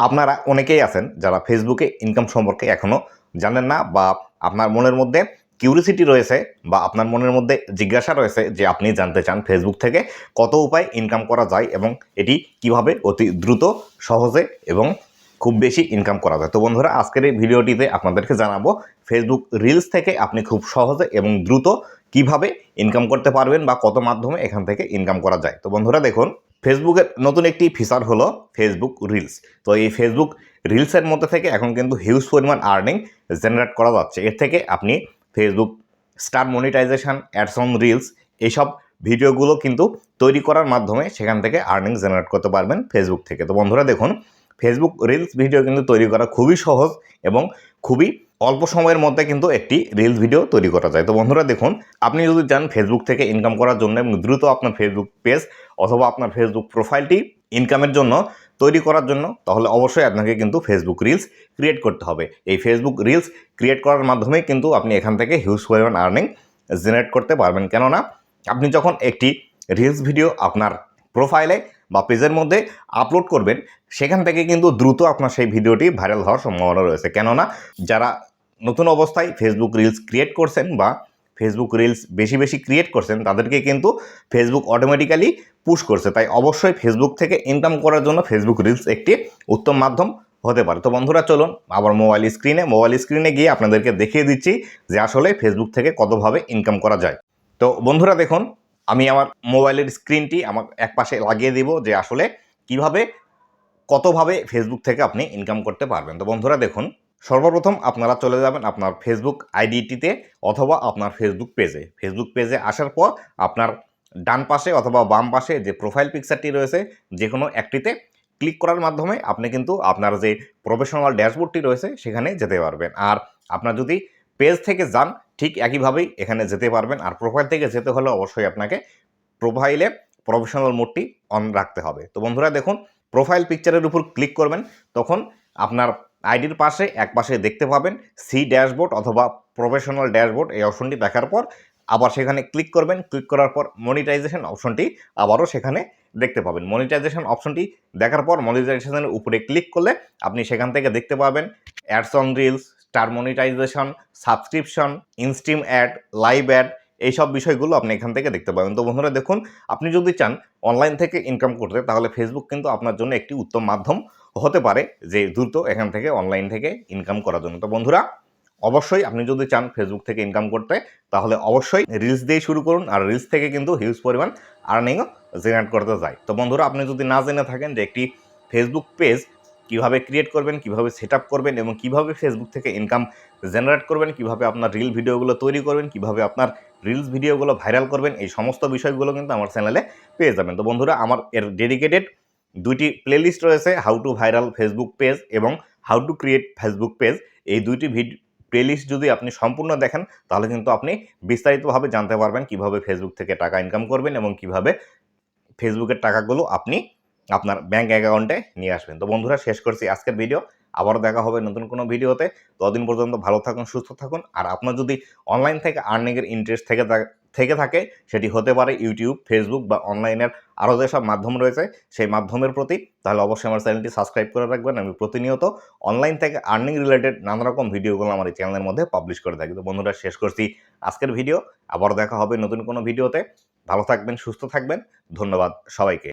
আপনারা অনেকেই আছেন যারা ফেসবুকে ইনকাম সম্পর্কে এখনও জানেন না, বা আপনার মনের মধ্যে কিউরিসিটি রয়েছে, বা আপনার মনের মধ্যে জিজ্ঞাসা রয়েছে যে আপনি জানতে চান ফেসবুক থেকে কত উপায় ইনকাম করা যায় এবং এটি কিভাবে অতি দ্রুত, সহজে এবং খুব বেশি ইনকাম করা যায়। তো বন্ধুরা, আজকের এই ভিডিওটিতে আপনাদেরকে জানাবো ফেসবুক রিলস থেকে আপনি খুব সহজে এবং দ্রুত কিভাবে ইনকাম করতে পারবেন বা কত মাধ্যমে এখান থেকে ইনকাম করা যায়। তো বন্ধুরা দেখুন, ফেসবুকের নতুন একটি ফিচার হলো ফেসবুক রিলস। তো এই ফেসবুক রিলসের মধ্যে থেকে এখন কিন্তু হিউজ পরিমাণ আর্নিং জেনারেট করা যাচ্ছে। এর থেকে আপনি Facebook star monetization, ads on reels এইসব ভিডিওগুলো কিন্তু তৈরি করার মাধ্যমে সেখান থেকে আর্নিং জেনারেট করতে পারবেন ফেসবুক থেকে। তো বন্ধুরা দেখুন, ফেসবুক রিলস ভিডিও কিন্তু তৈরি করা খুবই সহজ এবং খুবই অল্প সময়ের মধ্যে কিন্তু একটি রিলস ভিডিও তৈরি করা যায়। তো বন্ধুরা দেখুন, আপনি যদি চান ফেসবুক থেকে ইনকাম করার জন্য এবং দ্রুত আপনার ফেসবুক পেজ অথবা আপনার ফেসবুক প্রোফাইলটি ইনকামের জন্য তৈরি করার জন্য, তাহলে অবশ্যই আপনাকে কিন্তু ফেসবুক রিলস ক্রিয়েট করতে হবে। এই ফেসবুক রিলস ক্রিয়েট করার মাধ্যমে কিন্তু আপনি এখান থেকে হিউজ পরিমাণ আর্নিং জেনারেট করতে পারবেন। কেননা আপনি যখন একটি রিলস ভিডিও আপনার প্রোফাইলে বা পেজের মধ্যে আপলোড করবেন, সেখান থেকে কিন্তু দ্রুত আপনার সেই ভিডিওটি ভাইরাল হওয়ার সম্ভাবনা রয়েছে। কেননা যারা নতুন অবস্থায় ফেসবুক রিলস ক্রিয়েট করছেন বা ফেসবুক রিলস বেশি বেশি ক্রিয়েট করছেন, তাদেরকে কিন্তু ফেসবুক অটোমেটিক্যালি পুশ করছে। তাই অবশ্যই ফেসবুক থেকে ইনকাম করার জন্য ফেসবুক রিলস একটি উত্তম মাধ্যম হতে পারে। তো বন্ধুরা চলুন আবার মোবাইল স্ক্রিনে গিয়ে আপনাদেরকে দেখিয়ে দিচ্ছি যে আসলে ফেসবুক থেকে কতভাবে ইনকাম করা যায়। তো বন্ধুরা দেখুন, আমি আমার মোবাইলের স্ক্রিনটি আমার এক পাশে লাগিয়ে দিব যে আসলে কিভাবে কতভাবে ফেসবুক থেকে আপনি ইনকাম করতে পারবেন। তো বন্ধুরা দেখুন, সর্বপ্রথম আপনারা চলে যাবেন আপনার ফেসবুক আইডিটিতে অথবা আপনার ফেসবুক পেজে আসার পর আপনার ডান পাশে অথবা বাম পাশে যে প্রোফাইল পিকচারটি রয়েছে, যে কোনো একটিতে ক্লিক করার মাধ্যমে আপনি কিন্তু আপনার যে প্রফেশনাল ড্যাশবোর্ডটি রয়েছে সেখানে যেতে পারবেন। আর আপনার যদি পেজ থেকে যান, ঠিক একইভাবেই এখানে যেতে পারবেন। আর প্রোফাইল থেকে যেতে হলে অবশ্যই আপনাকে প্রোফাইলে প্রফেশনাল মোডটি অন রাখতে হবে। তো বন্ধুরা দেখুন, প্রোফাইল পিকচারের উপর ক্লিক করবেন, তখন আপনার আইডির পাশে এক পাশে দেখতে পাবেন সি ড্যাশবোর্ড অথবা প্রফেশনাল ড্যাশবোর্ড। এই অপশনটি দেখার পর আবার সেখানে ক্লিক করবেন। ক্লিক করার পর মনিটাইজেশন অপশনটি আবারও সেখানে দেখতে পাবেন। মনিটাইজেশন অপশনটি দেখার পর মনিটাইজেশনের উপরে ক্লিক করলে আপনি সেখান থেকে দেখতে পাবেন ads on reels, star monetization, subscription, instream ad, live ad, এইসব বিষয়গুলো আপনি এখান থেকে দেখতে পাবেন। তো বন্ধুরা দেখুন, আপনি যদি চান অনলাইন থেকে ইনকাম করতে, তাহলে ফেসবুক কিন্তু আপনার জন্য একটি উত্তম মাধ্যম হতে পারে যে দ্রুত এখান থেকে অনলাইন থেকে ইনকাম করার জন্য। তো বন্ধুরা অবশ্যই আপনি যদি চান ফেসবুক থেকে ইনকাম করতে, তাহলে অবশ্যই রিলস দিয়ে শুরু করুন। আর রিলস থেকে কিন্তু হিউজ পরিমাণ আর্নিংও জেনারেট করতে যায়। তো বন্ধুরা, আপনি যদি না জেনে থাকেন যে একটি ফেসবুক পেজ কিভাবে ক্রিয়েট করবেন, কিভাবে সেট আপ করবেন এবং কিভাবে ফেসবুক থেকে ইনকাম জেনারেট করবেন, কিভাবে আপনার রিল ভিডিওগুলো তৈরি করবেন, কিভাবে আপনার রিলস ভিডিওগুলো ভাইরাল করবেন, এই সমস্ত বিষয়গুলো কিন্তু আমার চ্যানেলে পেয়ে যাবেন। তো বন্ধুরা, আমার এর ডেডিকেটেড দুইটি প্লেলিস্ট রয়েছে, how to viral Facebook page এবং how to create Facebook page. এই দুইটি প্লেলিস্ট যদি আপনি সম্পূর্ণ দেখেন, তাহলে কিন্তু আপনি বিস্তারিতভাবে জানতে পারবেন কিভাবে ফেসবুক থেকে টাকা ইনকাম করবেন এবং কিভাবে ফেসবুকের টাকাগুলো আপনি আপনার ব্যাঙ্ক অ্যাকাউন্টে নিয়ে আসবেন। তো বন্ধুরা, শেষ করছি আজকের ভিডিও। আবারও দেখা হবে নতুন কোনো ভিডিওতে। ততদিন পর্যন্ত ভালো থাকুন, সুস্থ থাকুন। আর আপনার যদি অনলাইন থেকে আর্নিংয়ের ইন্টারেস্ট থেকে থাকে, সেটি হতে পারে ইউটিউব, ফেসবুক বা অনলাইনের আরও যেসব মাধ্যম রয়েছে সেই মাধ্যমের প্রতি, তাহলে অবশ্যই আমার চ্যানেলটি সাবস্ক্রাইব করে রাখবেন। আমি প্রতিনিয়ত অনলাইন থেকে আর্নিং রিলেটেড নানা রকম ভিডিওগুলো আমার এই চ্যানেলের মধ্যে পাবলিশ করে থাকি। তো বন্ধুরা, শেষ করছি আজকের ভিডিও। আবারও দেখা হবে নতুন কোনো ভিডিওতে। ভালো থাকবেন, সুস্থ থাকবেন। ধন্যবাদ সবাইকে।